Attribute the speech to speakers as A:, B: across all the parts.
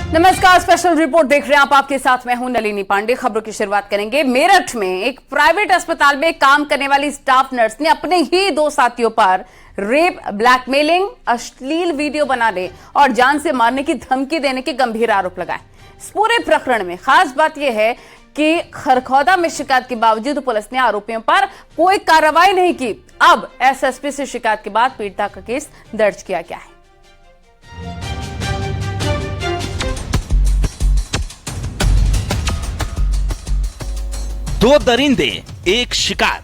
A: नमस्कार, special report देख रहे हैं आप। आपके साथ मैं हूं नलिनी पांडे। खबरों की शुरुआत करेंगे। मेरठ में एक प्राइवेट अस्पताल में काम करने वाली स्टाफ नर्स ने अपने ही दो साथियों पर रेप, ब्लैकमेलिंग, अश्लील वीडियो बनाने और जान से मारने की धमकी देने के गंभीर आरोप लगाए। इस पूरे प्रकरण में खास बात यह है कि खरखौदा में शिकायत के बावजूद पुलिस ने आरोपियों पर कोई कार्रवाई नहीं की। अब एसएसपी से शिकायत के बाद पीड़िता का केस दर्ज किया गया है।
B: दो दरिंदे, एक शिकार।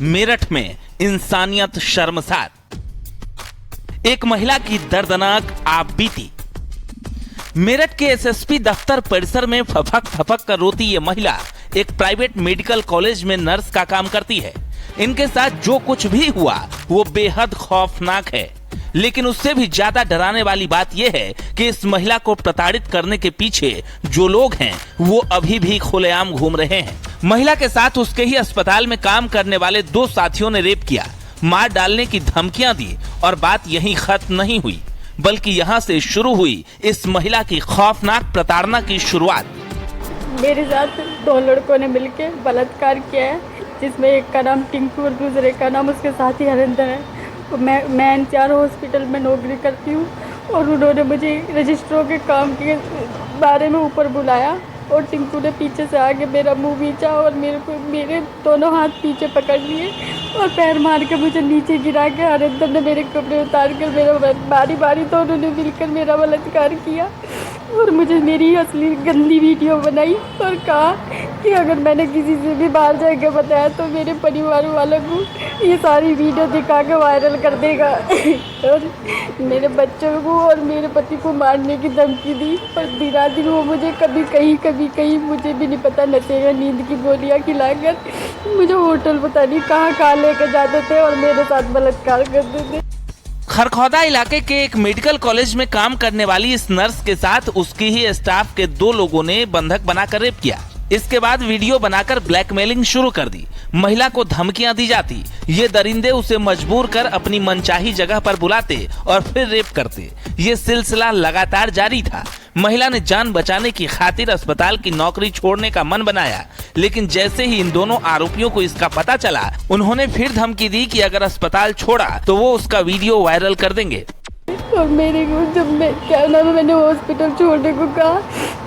B: मेरठ में इंसानियत शर्मसार। एक महिला की दर्दनाक आपबीती। मेरठ के एसएसपी दफ्तर परिसर में फफक फफक कर रोती ये महिला एक प्राइवेट मेडिकल कॉलेज में नर्स का काम करती है। इनके साथ जो कुछ भी हुआ वो बेहद खौफनाक है, लेकिन उससे भी ज्यादा डराने वाली बात यह है कि इस महिला को प्रताड़ित करने के पीछे जो लोग हैं वो अभी भी खुलेआम घूम रहे हैं। महिला के साथ उसके ही अस्पताल में काम करने वाले दो साथियों ने रेप किया, मार डालने की धमकियां दी और बात यहीं खत्म नहीं हुई, बल्कि यहां से शुरू हुई इस महिला की खौफनाक प्रताड़ना की शुरुआत।
C: मेरे साथ दो लड़कों ने मिलकर बलात्कार किया है, जिसमें एक का नाम टिंकू और दूसरे का नाम उसके साथी हरिंदर है। मैं एनसीआर हॉस्पिटल में नौकरी करती हूँ और उन्होंने मुझे रजिस्ट्रों के काम के बारे में ऊपर बुलाया और टिंकू ने पीछे से आके मेरा मुंह खींचा और मेरे दोनों हाथ पीछे पकड़ लिए और पैर मार के मुझे नीचे गिरा के हरिंदर ने मेरे कपड़े उतार कर मेरा बारी बारी तो उन्होंने मिलकर मेरा बलात्कार किया और मुझे मेरी असली गंदी वीडियो बनाई और कहा कि अगर मैंने किसी से भी बाहर जाके बताया तो मेरे परिवार वालों को ये सारी वीडियो दिखा के वायरल कर देगा और मेरे बच्चों को और मेरे पति को मारने की धमकी दी। और दिन वो मुझे कभी कहीं मुझे भी नहीं पता नशे नींद की गोलियां खिलाकर मुझे होटल पता नहीं कहाँ लेकर जाते थे और मेरे साथ बलात्कार करते थे।
B: खरखौदा इलाके के एक मेडिकल कॉलेज में काम करने वाली इस नर्स के साथ उसकी ही स्टाफ के दो लोगों ने बंधक बनाकर रेप किया। इसके बाद वीडियो बनाकर ब्लैकमेलिंग शुरू कर दी। महिला को धमकियां दी जाती। ये दरिंदे उसे मजबूर कर अपनी मनचाही जगह पर बुलाते और फिर रेप करते। ये सिलसिला लगातार जारी था। महिला ने जान बचाने की खातिर अस्पताल की नौकरी छोड़ने का मन बनाया, लेकिन जैसे ही इन दोनों आरोपियों को इसका पता चला, उन्होंने फिर धमकी दी कि अगर अस्पताल छोड़ा तो वो उसका वीडियो वायरल कर देंगे।
C: और मेरे को जब मैंने हॉस्पिटल छोड़ने को कहा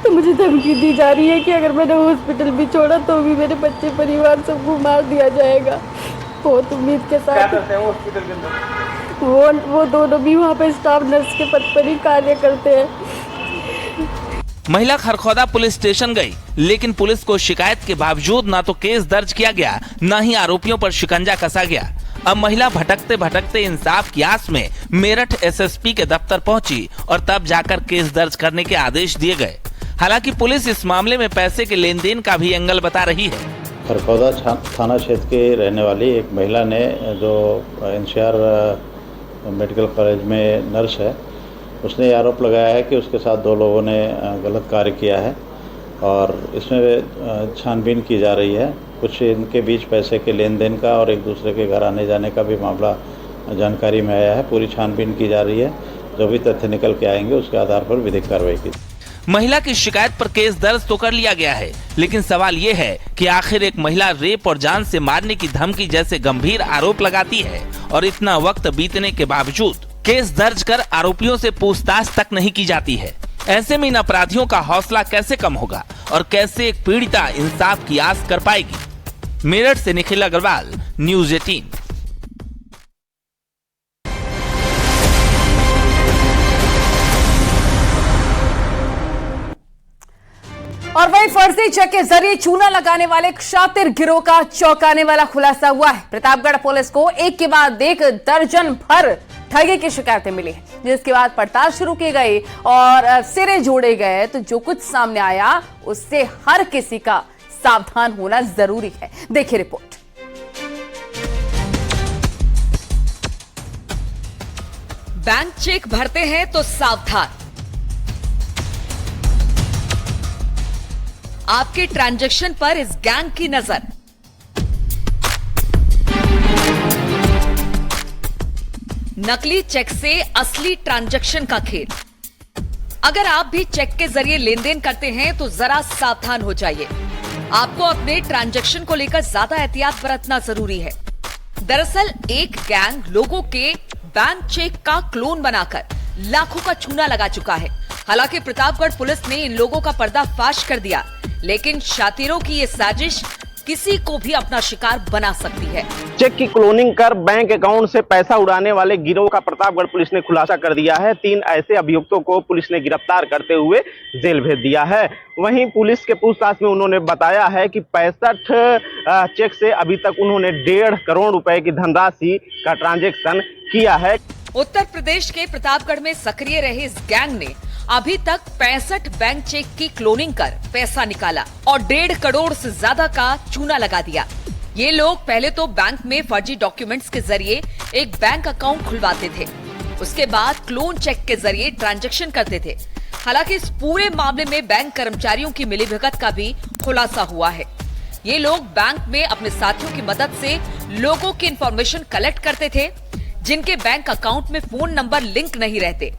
C: तो मुझे धमकी दी जा रही है कि अगर मैंने हॉस्पिटल भी छोड़ा तो भी मेरे बच्चे परिवार सबको मार दिया जाएगा। बहुत उम्मीद के साथ। क्या करते हैं हॉस्पिटल के अंदर? वो दोनों भी वहाँ पे स्टाफ नर्स के पद पर ही कार्य करते हैं।
B: महिला खरखौदा पुलिस स्टेशन गई, लेकिन पुलिस को शिकायत के बावजूद ना तो केस दर्ज किया गया, ना ही आरोपियों पर शिकंजा कसा गया। अब महिला भटकते भटकते इंसाफ की आस में मेरठ एसएसपी के दफ्तर पहुंची और तब जाकर केस दर्ज करने के आदेश दिए गए। हालांकि पुलिस इस मामले में पैसे के लेन देन का भी एंगल बता रही है।
D: खरखौदा थाना क्षेत्र के रहने वाली एक महिला ने, जो एनसीआर मेडिकल कॉलेज में नर्स है, उसने आरोप लगाया है कि उसके साथ दो लोगों ने गलत कार्य किया है और इसमें छानबीन की जा रही है। कुछ इनके बीच पैसे के लेन देन का और एक दूसरे के घर आने जाने का भी मामला जानकारी में आया है। पूरी छानबीन की जा रही है। जो भी तथ्य निकल के आएंगे उसके आधार पर विधिक कार्रवाई की।
B: महिला की शिकायत पर केस दर्ज तो कर लिया गया है, लेकिन सवाल ये है कि आखिर एक महिला रेप और जान से मारने की धमकी जैसे गंभीर आरोप लगाती है और इतना वक्त बीतने के बावजूद केस दर्ज कर आरोपियों से पूछताछ तक नहीं की जाती है। ऐसे में इन अपराधियों का हौसला कैसे कम होगा और कैसे एक पीड़िता इंसाफ की आस कर पाएगी। मेरठ से निखिल अग्रवाल, न्यूज़ 18।
A: और वही फर्जी चेक के जरिए चूना लगाने वाले एक शातिर गिरोह का चौंकाने वाला खुलासा हुआ है। प्रतापगढ़ पुलिस को एक के बाद एक दर्जन भर ठगी की शिकायतें मिली है, जिसके बाद पड़ताल शुरू की गई और सिरे जोड़े गए। तो जो कुछ सामने आया उससे हर किसी का सावधान होना जरूरी है। देखिए रिपोर्ट।
E: बैंक चेक भरते हैं तो सावधान। आपके ट्रांजैक्शन पर इस गैंग की नजर। नकली चेक से असली ट्रांजैक्शन का खेल। अगर आप भी चेक के जरिए लेन देन करते हैं तो जरा सावधान हो जाइए। आपको अपने ट्रांजैक्शन को लेकर ज्यादा एहतियात बरतना जरूरी है। दरअसल एक गैंग लोगों के बैंक चेक का क्लोन बनाकर लाखों का चूना लगा चुका है। हालांकि प्रतापगढ़ पुलिस ने इन लोगों का पर्दाफाश कर दिया, लेकिन शातिरों की ये साजिश किसी को भी अपना शिकार बना सकती है।
F: चेक की क्लोनिंग कर बैंक अकाउंट से पैसा उड़ाने वाले गिरोह का प्रतापगढ़ पुलिस ने खुलासा कर दिया है। 3 ऐसे अभियुक्तों को पुलिस ने गिरफ्तार करते हुए जेल भेज दिया है। वहीं पुलिस के पूछताछ में उन्होंने बताया है कि 65 चेक से अभी तक उन्होंने 1.5 करोड़ रुपए की धनराशि का ट्रांजैक्शन किया है।
E: उत्तर प्रदेश के प्रतापगढ़ में सक्रिय रहे इस गैंग ने अभी तक 65 बैंक चेक की क्लोनिंग कर पैसा निकाला और 1.5 करोड़ से ज्यादा का चूना लगा दिया। ये लोग पहले तो बैंक में फर्जी डॉक्यूमेंट्स के जरिए एक बैंक अकाउंट खुलवाते थे, उसके बाद क्लोन चेक के जरिए ट्रांजैक्शन करते थे। हालांकि इस पूरे मामले में बैंक कर्मचारियों की मिलीभगत का भी खुलासा हुआ है। ये लोग बैंक में अपने साथियों की मदद से लोगों की इंफॉर्मेशन कलेक्ट करते थे, जिनके बैंक अकाउंट में फोन नंबर लिंक नहीं रहते।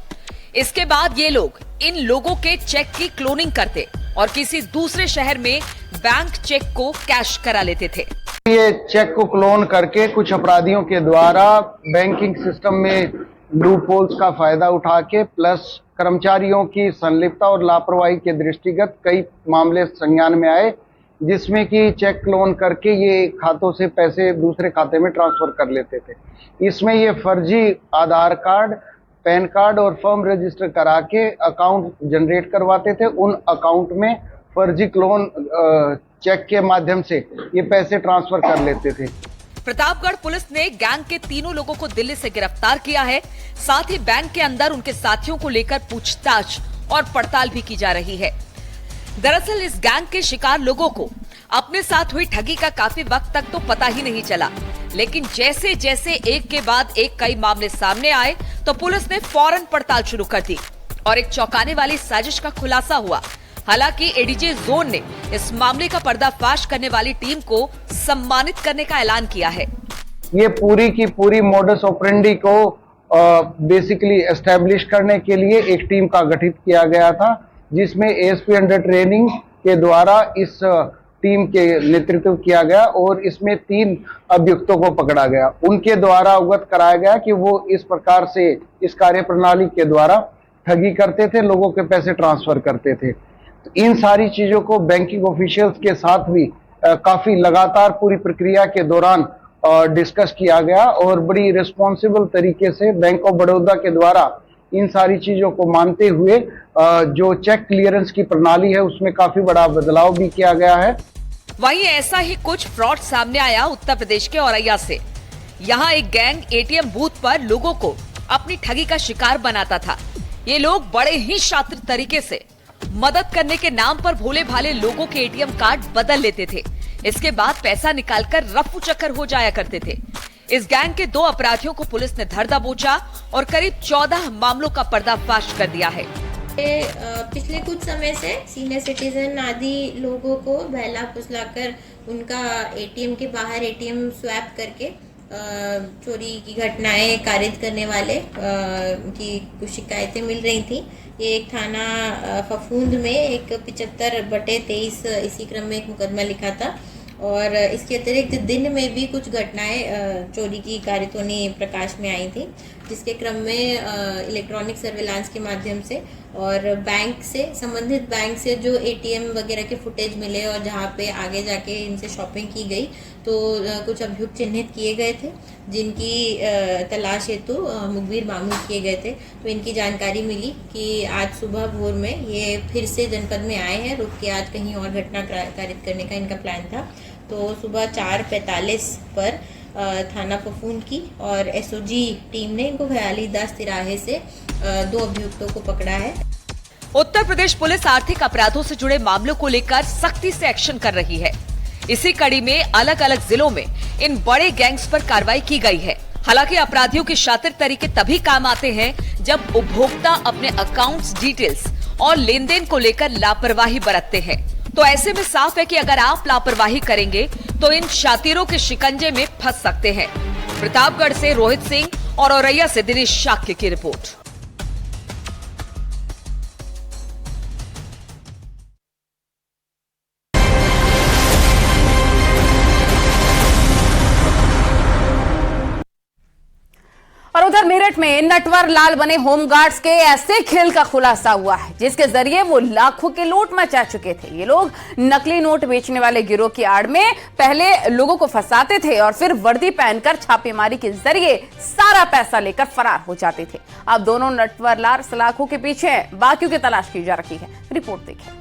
E: इसके बाद ये लोग इन लोगों के चेक की क्लोनिंग करते और किसी दूसरे शहर में बैंक चेक को कैश करा लेते थे।
G: ये चेक को क्लोन करके कुछ अपराधियों के द्वारा बैंकिंग सिस्टम में लूप होल्स का फायदा उठा के प्लस कर्मचारियों की संलिप्तता और लापरवाही के दृष्टिगत कई मामले संज्ञान में आए, जिसमें कि चेक क्लोन करके ये खातों से पैसे दूसरे खाते में ट्रांसफर कर लेते थे। इसमें ये फर्जी आधार कार्ड, पैन कार्ड और फर्म रजिस्टर करा के अकाउंट जनरेट करवाते थे। उन अकाउंट में फर्जी क्लोन चेक के माध्यम से ये पैसे ट्रांसफर कर लेते थे।
E: प्रतापगढ़ पुलिस ने गैंग के 3 लोगों को दिल्ली से गिरफ्तार किया है। साथ ही बैंक के अंदर उनके साथियों को लेकर पूछताछ और पड़ताल भी की जा रही है। दरअसल इस गैंग के शिकार लोगों को अपने साथ हुई ठगी का काफी वक्त तक तो पता ही नहीं चला, लेकिन जैसे जैसे एक के बाद एक कई मामले सामने आए तो पुलिस ने फौरन पड़ताल शुरू कर दी और एक चौंकाने वाली साजिश का खुलासा हुआ। हालांकि एडीजे जोन ने इस मामले का पर्दाफाश करने वाली टीम को सम्मानित करने का ऐलान किया है।
G: ये पूरी की पूरी मोडस ऑपरेंडी को बेसिकली एस्टेब्लिश करने के लिए एक टीम का गठित किया गया था, जिसमें एएसपी अंडर ट्रेनिंग के द्वारा इस टीम के नेतृत्व किया गया और इसमें 3 अभियुक्तों को पकड़ा गया। उनके द्वारा अवगत कराया गया कि वो इस प्रकार से इस कार्य प्रणाली के द्वारा ठगी करते थे, लोगों के पैसे ट्रांसफर करते थे। तो इन सारी चीजों को बैंकिंग ऑफिशियल्स के साथ भी काफी लगातार पूरी प्रक्रिया के दौरान डिस्कस किया गया और बड़ी रिस्पॉन्सिबल तरीके से बैंक ऑफ बड़ौदा के द्वारा इन सारी चीजों को मानते हुए जो चेक क्लियरेंस की प्रणाली है उसमें काफी बड़ा बदलाव भी किया गया है।
E: वहीं ऐसा ही कुछ फ्रॉड सामने आया उत्तर प्रदेश के औरैया से। यहाँ एक गैंग एटीएम बूथ पर लोगों को अपनी ठगी का शिकार बनाता था। ये लोग बड़े ही शातिर तरीके से मदद करने के नाम पर भोले भाले लोगों के एटीएम कार्ड बदल लेते थे। इसके बाद पैसा निकालकर रफू चक्कर हो जाया करते थे। इस गैंग के 2 अपराधियों को पुलिस ने धर दबोचा और करीब 14 मामलों का पर्दाफाश कर दिया है।
H: पिछले कुछ समय से सीनियर सिटीजन आदि लोगों को बहला फुसलाकर उनका एटीएम के बाहर एटीएम स्वैप करके चोरी की घटनाएं कारित करने वाले की कुछ शिकायतें मिल रही थी। ये एक थाना फफूंद में एक 75/23 इसी क्रम में एक मुकदमा लिखा था और इसके अतिरिक्त दिन में भी कुछ घटनाएं चोरी की कारित होनी प्रकाश में आई थी, जिसके क्रम में इलेक्ट्रॉनिक सर्विलांस के माध्यम से और बैंक से संबंधित बैंक से जो एटीएम वगैरह के फुटेज मिले और जहां पे आगे जाके इनसे शॉपिंग की गई तो कुछ अभियुक्त चिन्हित किए गए थे, जिनकी तलाश हेतु मुखबिर मामूल किए गए थे। तो इनकी जानकारी मिली कि आज सुबह भोर में ये फिर से जनपद में आए हैं, रुक के आज कहीं और घटना कारित करने का इनका प्लान था। तो सुबह 4:45 पर थाना फफूंद की और एसओजी टीम ने इनको ख्याली 10 तिराहे से 2 अभियुक्तों को पकड़ा है।
E: उत्तर प्रदेश पुलिस आर्थिक अपराधों से जुड़े मामलों को लेकर सख्ती से एक्शन कर रही है। इसी कड़ी में अलग अलग जिलों में इन बड़े गैंग्स पर कार्रवाई की गई है। हालांकि अपराधियों के शातिर तरीके तभी काम आते हैं जब उपभोक्ता अपने अकाउंट्स डिटेल्स और लेन देन को लेकर लापरवाही बरतते हैं। तो ऐसे में साफ है कि अगर आप लापरवाही करेंगे तो इन शातिरों के शिकंजे में फंस सकते हैं। प्रतापगढ़ से रोहित सिंह और औरैया से दिनेश शाक्य की रिपोर्ट।
A: और उधर मेरठ में नटवर लाल बने होमगार्ड्स के ऐसे खेल का खुलासा हुआ है जिसके जरिए वो लाखों के लूट मचा चुके थे। ये लोग नकली नोट बेचने वाले गिरोह की आड़ में पहले लोगों को फंसाते थे और फिर वर्दी पहनकर छापेमारी के जरिए सारा पैसा लेकर फरार हो जाते थे। अब दोनों नटवर लाल सलाखों के पीछे हैं, बाकियों की तलाश की जा रही है। रिपोर्ट देखें।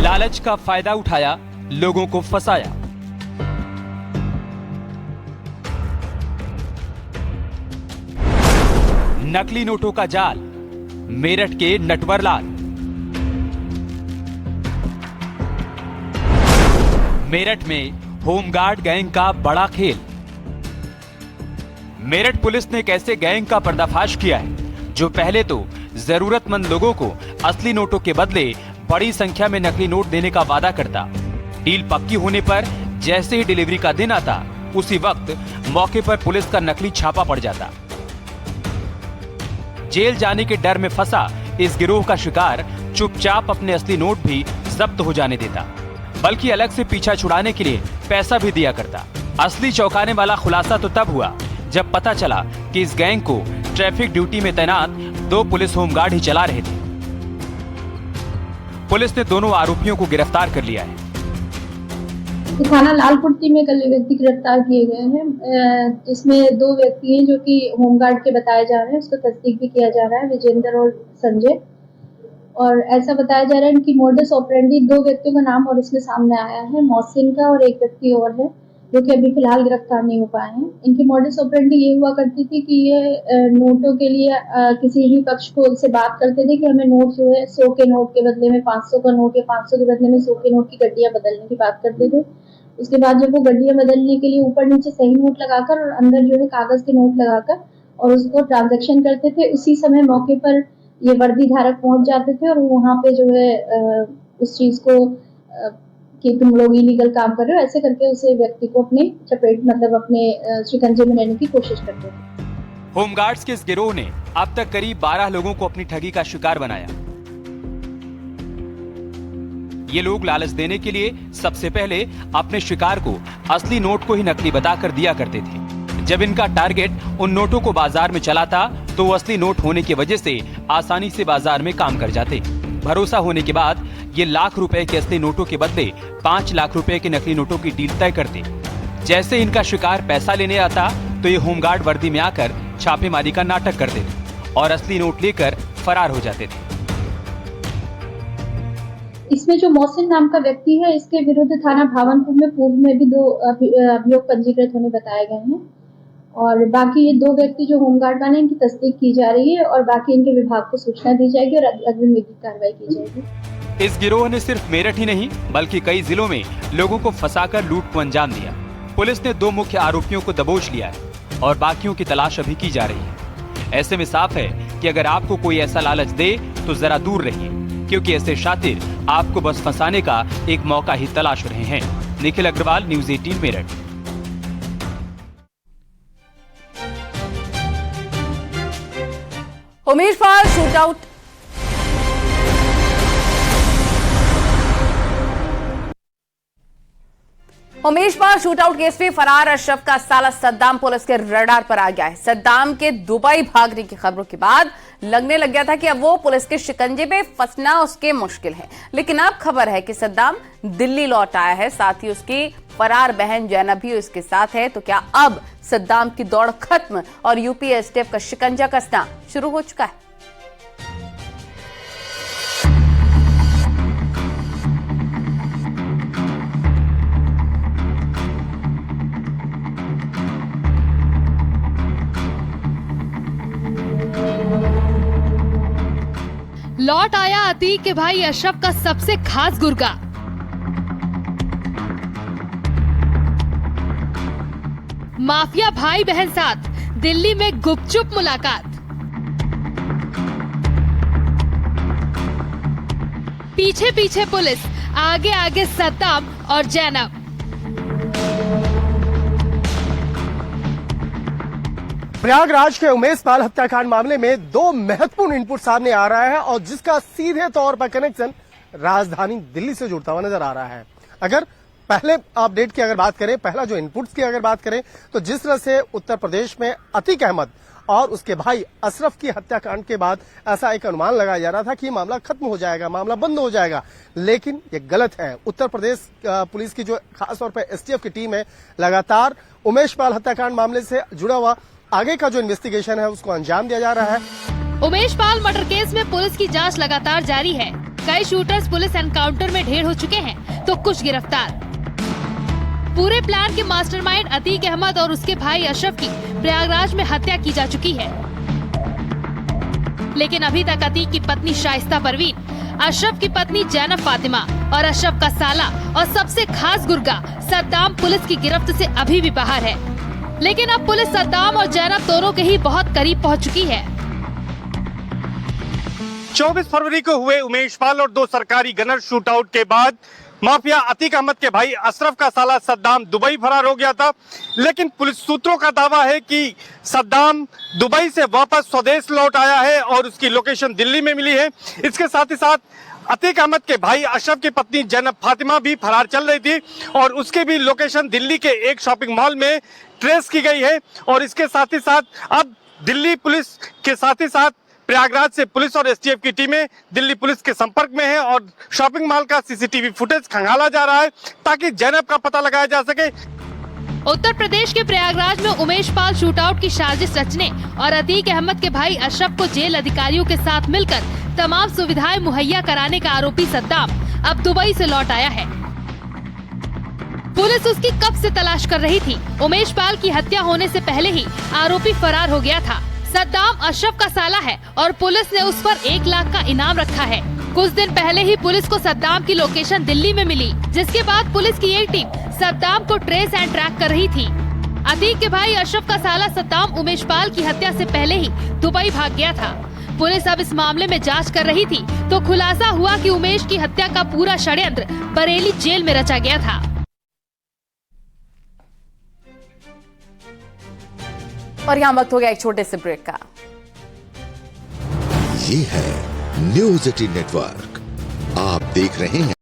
I: लालच का फायदा उठाया, लोगों को फंसाया। नकली नोटों का जाल, मेरठ के नटवर लाल। मेरठ में होमगार्ड गैंग का बड़ा खेल। मेरठ पुलिस ने एक ऐसे गैंग का पर्दाफाश किया है जो पहले तो जरूरतमंद लोगों को असली नोटों के बदले बड़ी संख्या में नकली नोट देने का वादा करता। डील पक्की होने पर जैसे ही डिलीवरी का दिन आता उसी वक्त मौके पर पुलिस का नकली छापा पड़ जाता। जेल जाने के डर में फंसा इस गिरोह का शिकार चुपचाप अपने असली नोट भी जब्त हो जाने देता, बल्कि अलग से पीछा छुड़ाने के लिए पैसा भी दिया करता। असली चौंकाने वाला खुलासा तो तब हुआ जब पता चला कि इस गैंग को ट्रैफिक ड्यूटी में तैनात 2 पुलिस होमगार्ड ही चला रहे थे। पुलिस ने दोनों आरोपियों को गिरफ्तार कर लिया है।
C: थाना लालपुर्ती में कल व्यक्ति गिरफ्तार किए गए हैं, जिसमें 2 व्यक्ति हैं जो कि होमगार्ड के बताए जा रहे हैं। उसको तस्दीक भी किया जा रहा है, विजेंद्र और संजय। और ऐसा बताया जा रहा है कि मोडस ऑपरेंडी 2 व्यक्तियों का नाम और इसमें सामने आया है, मोहसिन का और एक व्यक्ति और है जो कि अभी फिलहाल गिरफ्तार नहीं हो पाए हैं। इनकी मोडस ऑपरेंडी ये हुआ करती थी कि ये नोटों के लिए किसी भी पक्ष को से बात करते थे कि हमें नोट जो है 100 के नोट के बदले में 500 का नोट या 500 के बदले में 100 के नोट की गड्डियां बदलने की बात करते थे। उसके बाद जब वो गड्डियां बदलने के लिए ऊपर नीचे सही नोट लगाकर और अंदर जो है कागज के नोट लगाकर और उसको ट्रांजेक्शन करते थे, उसी समय मौके पर ये वर्दी धारक पहुंच जाते थे और वहाँ पे जो है उस चीज को कि तुम लोग इलीगल काम कर रहे हो ऐसे करके उसे व्यक्ति को अपने चपेट मतलब अपने शिकंजे में लेने की कोशिश करते थे।
I: होमगार्ड्स के इस गिरोह ने अब तक करीब 12 लोगों को अपनी ठगी का शिकार बनाया। ये लोग लालच देने के लिए सबसे पहले अपने शिकार को असली नोट को ही नकली बताकर दिया करते थे। जब इनका टारगेट उन नोटों को बाजार में चलाता तो वो असली नोट होने की वजह से आसानी से बाजार में काम कर जाते। भरोसा होने के बाद ये लाख रुपए के असली नोटों के बदले 5 लाख रुपए के नकली नोटों की डील तय करते। जैसे इनका शिकार पैसा लेने आता तो ये होमगार्ड वर्दी में आकर छापेमारी का नाटक करते थे और असली नोट लेकर फरार हो जाते थे।
C: इसमें जो मोहसिन नाम का व्यक्ति है, इसके विरुद्ध थाना भावनपुर में पूर्व में भी 2 अभियोग पंजीकृत होने बताए गए हैं और बाकी ये 2 व्यक्ति जो होमगार्ड वाले इनकी तस्दीक की जा रही है और बाकी इनके विभाग को सूचना दी जाएगी और अग्रिम विधिक कार्रवाई की जाएगी।
I: इस गिरोह ने सिर्फ मेरठ ही नहीं बल्कि कई जिलों में लोगों को फंसाकर लूट को अंजाम दिया। पुलिस ने 2 मुख्य आरोपियों को दबोच लिया है और बाकियों की तलाश अभी की जा रही है। ऐसे में साफ है कि अगर आपको कोई ऐसा लालच दे तो जरा दूर रहिए, क्योंकि ऐसे शातिर आपको बस फंसाने का एक मौका ही तलाश रहे हैं। Nikhil Agarwal, news 18 Meerut.
A: Umesh Pal shootout Umesh Pal shootout case में फरार अशरफ का साला सद्दाम पुलिस के रडार पर आ गया है। सद्दाम के दुबई भागने की खबरों के बाद लगने लग गया था कि अब वो पुलिस के शिकंजे पे फंसना उसके मुश्किल है, लेकिन अब खबर है कि सद्दाम दिल्ली लौट आया है, साथ ही उसकी फरार बहन जैनब भी उसके साथ है। तो क्या अब सद्दाम की दौड़ खत्म और यूपी एसटीएफ का शिकंजा कसना शुरू हो चुका है?
J: लौट आया अतीक के भाई अशरफ का सबसे खास गुर्गा। माफिया भाई बहन साथ दिल्ली में गुपचुप मुलाकात। पीछे पीछे पुलिस, आगे आगे सद्दाम और जैनब।
K: प्रयागराज के उमेश पाल हत्याकांड मामले में दो महत्वपूर्ण इनपुट सामने आ रहा है और जिसका सीधे तौर पर कनेक्शन राजधानी दिल्ली से जुड़ता हुआ नजर आ रहा है। अगर पहले अपडेट की अगर बात करें, पहला जो इनपुट्स की अगर बात करें, तो जिस तरह से उत्तर प्रदेश में अतीक अहमद और उसके भाई अशरफ की हत्याकांड के बाद ऐसा एक अनुमान लगाया जा रहा था कि मामला खत्म हो जाएगा, मामला बंद हो जाएगा, लेकिन ये गलत है। उत्तर प्रदेश पुलिस की जो खासतौर पर एसटीएफ की टीम है, लगातार उमेश पाल हत्याकांड मामले से जुड़ा हुआ आगे का जो इन्वेस्टिगेशन है उसको अंजाम दिया जा रहा है।
J: उमेश पाल मर्डर केस में पुलिस की जांच लगातार जारी है। कई शूटर्स पुलिस एनकाउंटर में ढेर हो चुके हैं तो कुछ गिरफ्तार। पूरे प्लान के मास्टरमाइंड अतीक अहमद और उसके भाई अशरफ की प्रयागराज में हत्या की जा चुकी है, लेकिन अभी तक अतीक की पत्नी शाइस्ता परवीन, अशरफ की पत्नी जैनब फातिमा और अशरफ का साला और सबसे खास गुर्गा सद्दाम पुलिस की गिरफ्त से अभी भी बाहर है। लेकिन अब पुलिस सद्दाम और जैनब दोनों के ही बहुत करीब पहुंच चुकी है।
K: 24 फरवरी को हुए उमेश पाल और दो सरकारी गनर शूटआउट के बाद माफिया अतीक अहमद के भाई अशरफ का साला सद्दाम दुबई फरार हो गया था, लेकिन पुलिस सूत्रों का दावा है कि सद्दाम दुबई से वापस स्वदेश लौट आया है और उसकी लोकेशन दिल्ली में मिली है। इसके साथ ही साथ अतीक अहमद के भाई अशरफ की पत्नी जैनब फातिमा भी फरार चल रही थी और उसकी भी लोकेशन दिल्ली के एक शॉपिंग मॉल में ट्रेस की गई है। और इसके साथ ही साथ अब दिल्ली पुलिस के साथ ही साथ प्रयागराज से पुलिस और एसटीएफ की टीमें दिल्ली पुलिस के संपर्क में है और शॉपिंग मॉल का सीसीटीवी फुटेज खंगाला जा रहा है ताकि जैनब का पता लगाया जा सके।
J: उत्तर प्रदेश के प्रयागराज में उमेश पाल शूटआउट की साजिश रचने और अतीक अहमद के भाई अशरफ को जेल अधिकारियों के साथ मिलकर तमाम सुविधाएं मुहैया कराने का आरोपी सद्दाम अब दुबई से लौट आया है। पुलिस उसकी कब से तलाश कर रही थी। उमेश पाल की हत्या होने से पहले ही आरोपी फरार हो गया था। सद्दाम अशरफ का साला है और पुलिस ने उस पर 1 लाख का इनाम रखा है। कुछ दिन पहले ही पुलिस को सद्दाम की लोकेशन दिल्ली में मिली, जिसके बाद पुलिस की एक टीम सद्दाम को ट्रेस एंड ट्रैक कर रही थी। अतीक के भाई अशरफ का साला सद्दाम उमेश पाल की हत्या से पहले ही दुबई भाग गया था। पुलिस अब इस मामले में जांच कर रही थी तो खुलासा हुआ कि उमेश की हत्या का पूरा षड्यंत्र बरेली जेल में रचा गया था।
A: और यहाँ वक्त हो गया एक छोटे से ब्रेक का।
L: ये है न्यूज़ 18 नेटवर्क, आप देख रहे हैं।